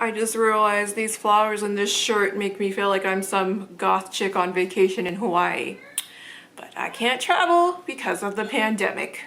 I just realized these flowers in this shirt make me feel like I'm some goth chick on vacation in Hawaii. But I can't travel because of the pandemic.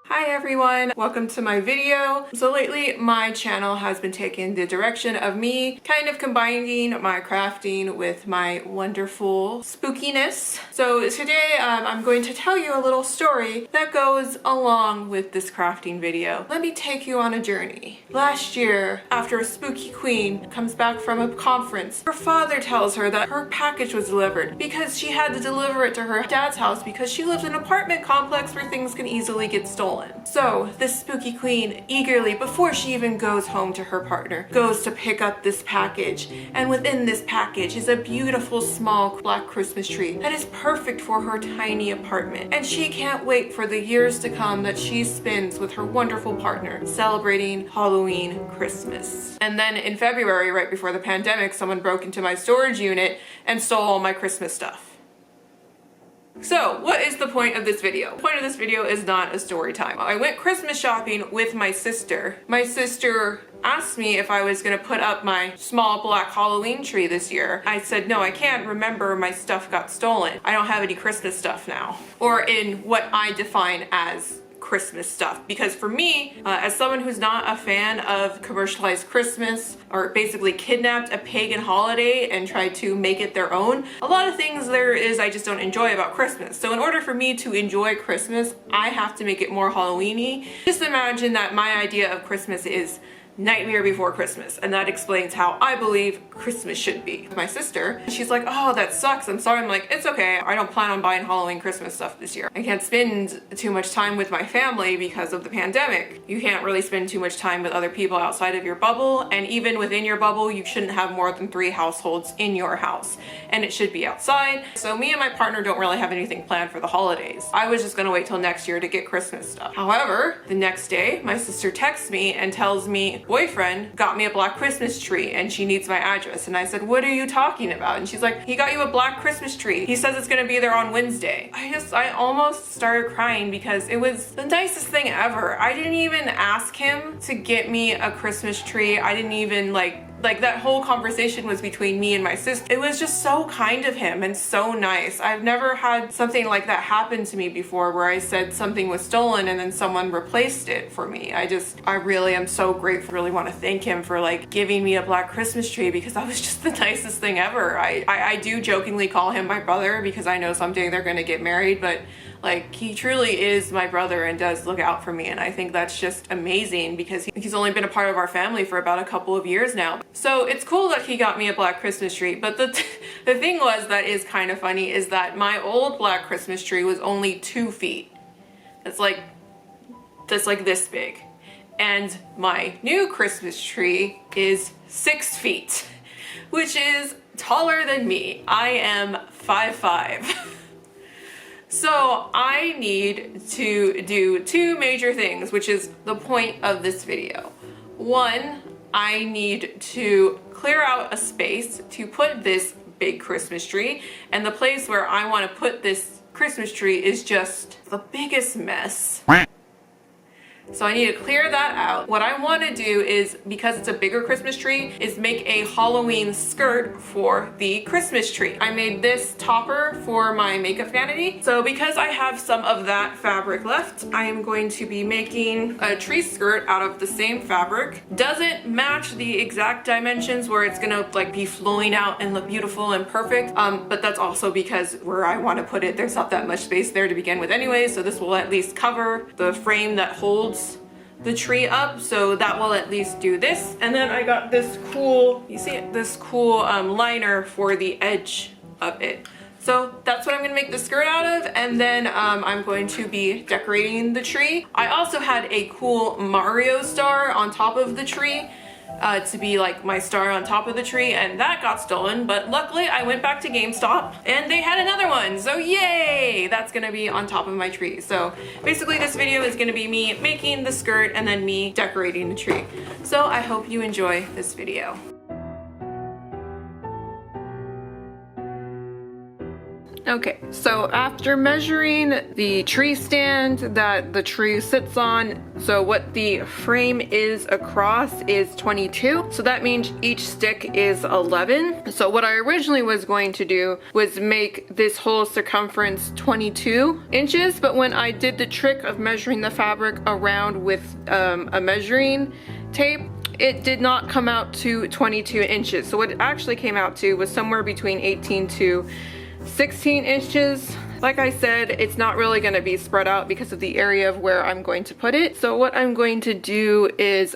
Hi everyone, welcome to my video. So lately my channel has been taking the direction of me kind of combining my crafting with my wonderful spookiness. So today I'm going to tell you a little story that goes along with this crafting video. Let me take you on a journey. Last year, after a spooky queen comes back from a conference, her father tells her that her package was delivered because she had to deliver it to her dad's house because she lives in an apartment complex where things can easily get stolen. So this spooky queen eagerly, before she even goes home to her partner, goes to pick up this package. And within this package is a beautiful small black Christmas tree that is perfect for her tiny apartment. And she can't wait for the years to come that she spends with her wonderful partner celebrating Halloween, Christmas. And then in February, right before the pandemic, someone broke into my storage unit and stole all my Christmas stuff. So, what is the point of this video? The point of this video is not a story time. I went Christmas shopping with my sister. My sister asked me if I was gonna put up my small black Halloween tree this year. I said, no, I can't. Remember, my stuff got stolen. I don't have any Christmas stuff now. Or in what I define as Christmas stuff, because for me, as someone who's not a fan of commercialized Christmas, or basically kidnapped a pagan holiday and tried to make it their own, a lot of things I just don't enjoy about Christmas. So in order for me to enjoy Christmas, I have to make it more Halloween-y. Just imagine that my idea of Christmas is Nightmare Before Christmas, and that explains how I believe Christmas should be. My sister, she's like, oh, that sucks, I'm sorry. I'm like, it's okay, I don't plan on buying Halloween Christmas stuff this year. I can't spend too much time with my family because of the pandemic. You can't really spend too much time with other people outside of your bubble, and even within your bubble, you shouldn't have more than 3 households in your house, and it should be outside. So me and my partner don't really have anything planned for the holidays. I was just gonna wait till next year to get Christmas stuff. However, the next day, my sister texts me and tells me, boyfriend got me a black Christmas tree and she needs my address. And I said, what are you talking about? And she's like, he got you a black Christmas tree. He says it's gonna be there on Wednesday. I almost started crying because it was the nicest thing ever. I didn't even ask him to get me a Christmas tree. I didn't even like that whole conversation was between me and my sister. It was just so kind of him and so nice. I've never had something like that happen to me before where I said something was stolen and then someone replaced it for me. I really am so grateful. I really want to thank him for like giving me a black Christmas tree because that was just the nicest thing ever. I do jokingly call him my brother because I know someday they're gonna get married, but like he truly is my brother and does look out for me, and I think that's just amazing because he's only been a part of our family for about a couple of years now. So it's cool that he got me a black Christmas tree, but the thing was that is kind of funny is that my old black Christmas tree was only 2 feet. That's like this big. And my new Christmas tree is 6 feet, which is taller than me. I am 5'5". So I need to do 2 major things, which is the point of this video. One, I need to clear out a space to put this big Christmas tree, and the place where I want to put this Christmas tree is just the biggest mess. So I need to clear that out. What I want to do is, because it's a bigger Christmas tree, is make a Halloween skirt for the Christmas tree. I made this topper for my makeup vanity. So because I have some of that fabric left, I am going to be making a tree skirt out of the same fabric. Doesn't match the exact dimensions where it's gonna like be flowing out and look beautiful and perfect. But that's also because where I want to put it, there's not that much space there to begin with anyway. So this will at least cover the frame that holds the tree up, so that will at least do this. And then I got this cool, you see it, this cool liner for the edge of it. So that's what I'm gonna make the skirt out of, and then I'm going to be decorating the tree. I also had a cool Mario star on top of the tree to be like my star on top of the tree, and that got stolen, but luckily I went back to GameStop and they had another one, so yay! That's gonna be on top of my tree. So basically this video is gonna be me making the skirt and then me decorating the tree. So I hope you enjoy this video. Okay, so after measuring the tree stand that the tree sits on, so what the frame is across is 22. So that means each stick is 11. So what I originally was going to do was make this whole circumference 22 inches, but when I did the trick of measuring the fabric around with a measuring tape, it did not come out to 22 inches. So what it actually came out to was somewhere between 18 to 16 inches. Like I said, it's not really going to be spread out because of the area of where I'm going to put it. So what I'm going to do is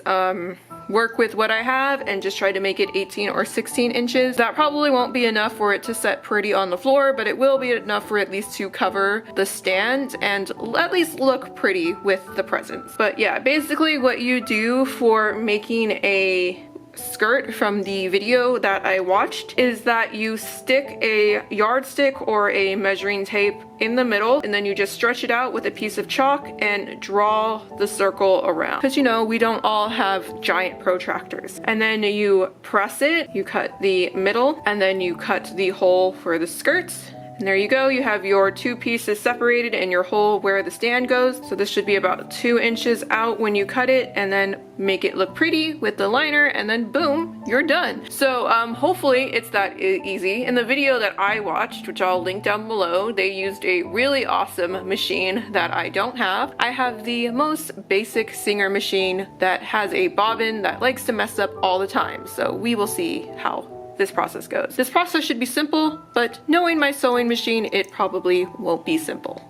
work with what I have and just try to make it 18 or 16 inches. That probably won't be enough for it to set pretty on the floor, but it will be enough for at least to cover the stand and at least look pretty with the presents. But yeah, basically what you do for making a skirt from the video that I watched is that you stick a yardstick or a measuring tape in the middle, and then you just stretch it out with a piece of chalk and draw the circle around, because you know we don't all have giant protractors. And then you press it, you cut the middle, and then you cut the hole for the skirts. And there you go, you have your two pieces separated and your hole where the stand goes. So this should be about 2 inches out when you cut it, and then make it look pretty with the liner, and then boom, you're done. So hopefully it's that easy. In the video that I watched, which I'll link down below, they used a really awesome machine that I don't have. I have the most basic Singer machine that has a bobbin that likes to mess up all the time. So we will see how this process goes. This process should be simple, but knowing my sewing machine, it probably won't be simple.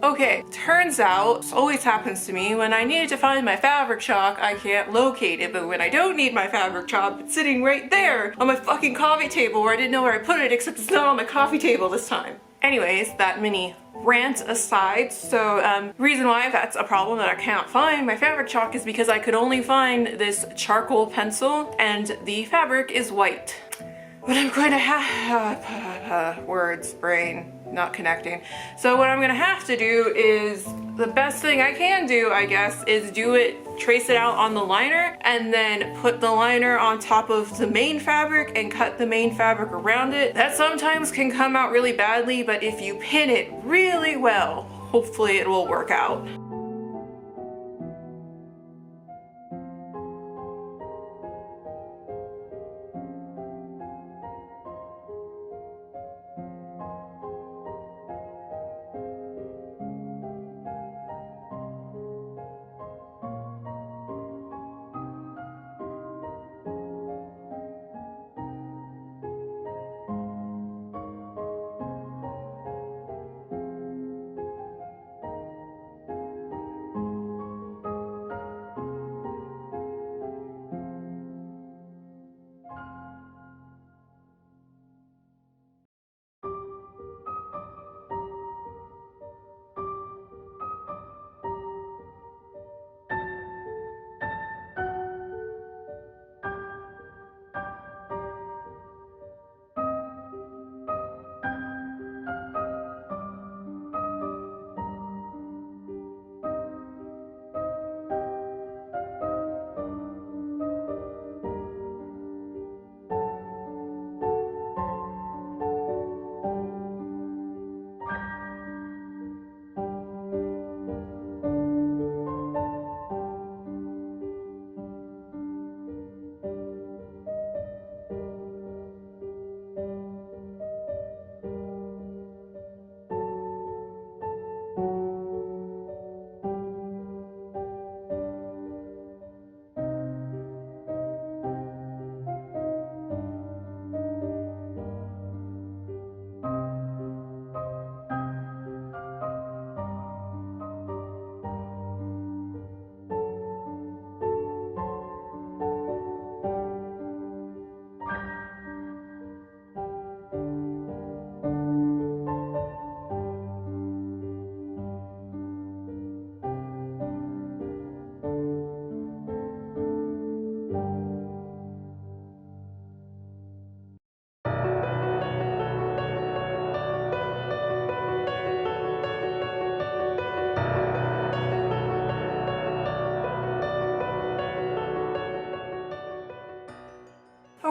Okay, turns out, this always happens to me, when I needed to find my fabric chalk, I can't locate it, but when I don't need my fabric chalk, it's sitting right there on my fucking coffee table where I didn't know where I put it, except it's not on my coffee table this time. Anyways, that mini rant aside, so reason why that's a problem that I can't find my fabric chalk is because I could only find this charcoal pencil and the fabric is white. But I'm going to have words, brain, not connecting. So what I'm gonna have to do is, the best thing I can do, I guess, is trace it out on the liner, and then put the liner on top of the main fabric and cut the main fabric around it. That sometimes can come out really badly, but if you pin it really well, hopefully it will work out.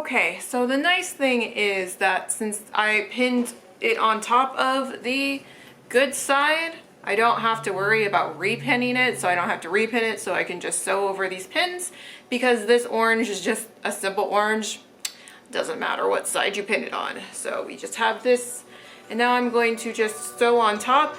Okay, so the nice thing is that since I pinned it on top of the good side, I don't have to worry about repinning it, so I don't have to repin it, so I can just sew over these pins because this orange is just a simple orange. Doesn't matter what side you pin it on. So we just have this, and now I'm going to just sew on top.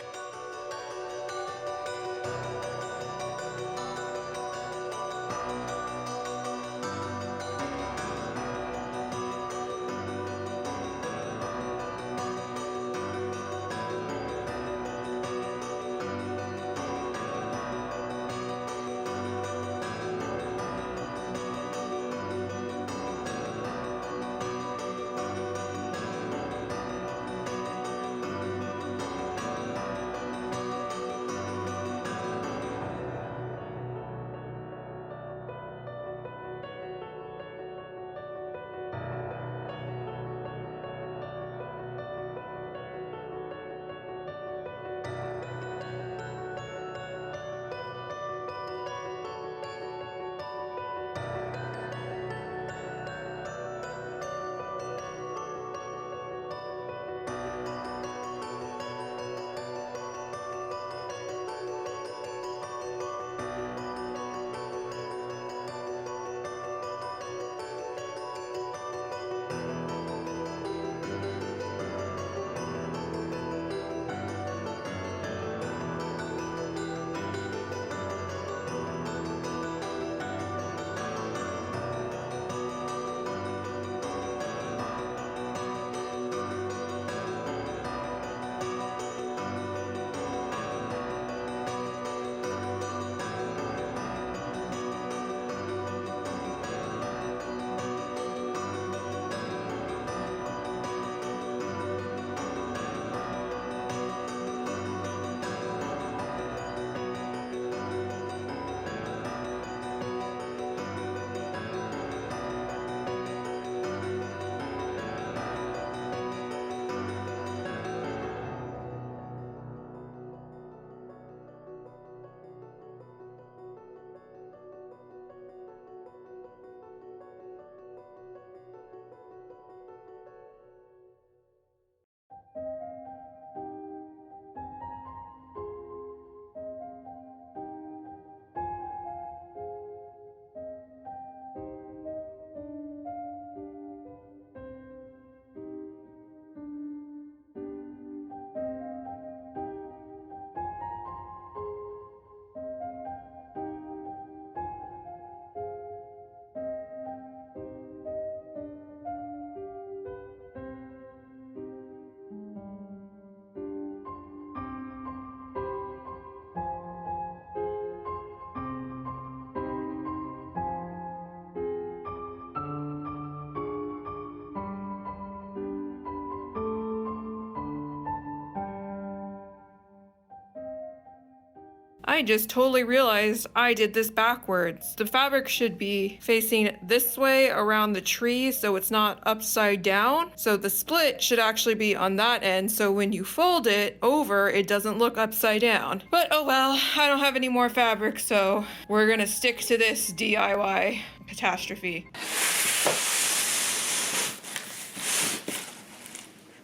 I just totally realized I did this backwards. The fabric should be facing this way around the tree so it's not upside down. So the split should actually be on that end, so when you fold it over, it doesn't look upside down. But oh well, I don't have any more fabric, so we're gonna stick to this DIY catastrophe.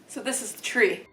So this is the tree.